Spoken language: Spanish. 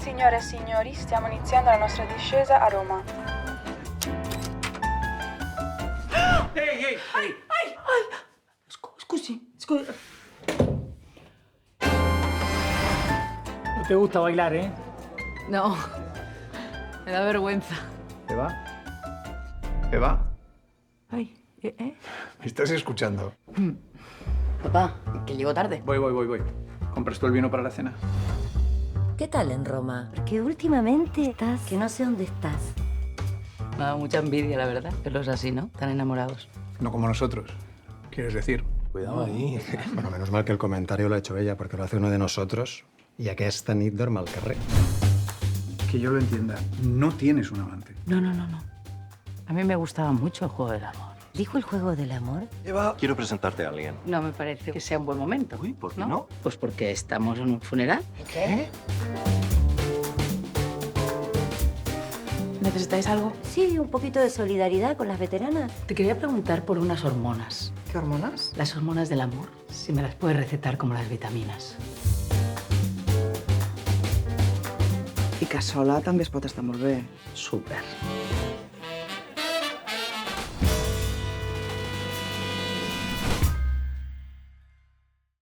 Signore e signori, stiamo iniziando la nostra discesa a Roma. Ehi! Scusi. ¿No te gusta bailar, eh? No, me da vergüenza. ¿Te va? ¿Te va? Ay, ¿eh? ¿Me estás escuchando? Papá, que llego tarde. Voy. ¿Compras tú el vino para la cena? ¿Qué tal en Roma? Porque últimamente estás que no sé dónde estás. Me da mucha envidia, la verdad. Verlos así, ¿no? Tan enamorados. No como nosotros, ¿quieres decir? Cuidado ahí. Bueno, menos mal que el comentario lo ha hecho ella, porque lo hace uno de nosotros y aquesta nit dorm al carrer. Que yo lo entienda, no tienes un amante. No. A mí me gustaba mucho el juego del amor. ¿Dijo el juego del amor? Eva. Quiero presentarte a alguien. No me parece que sea un buen momento. Uy, ¿por qué no? Pues porque estamos en un funeral. ¿Qué? ¿Necesitáis algo? Sí, un poquito de solidaridad con las veteranas. Te quería preguntar por unas hormonas. ¿Qué hormonas? Las hormonas del amor. Si me las puedes recetar como las vitaminas. I que sola també es pot estar molt bé. Súper.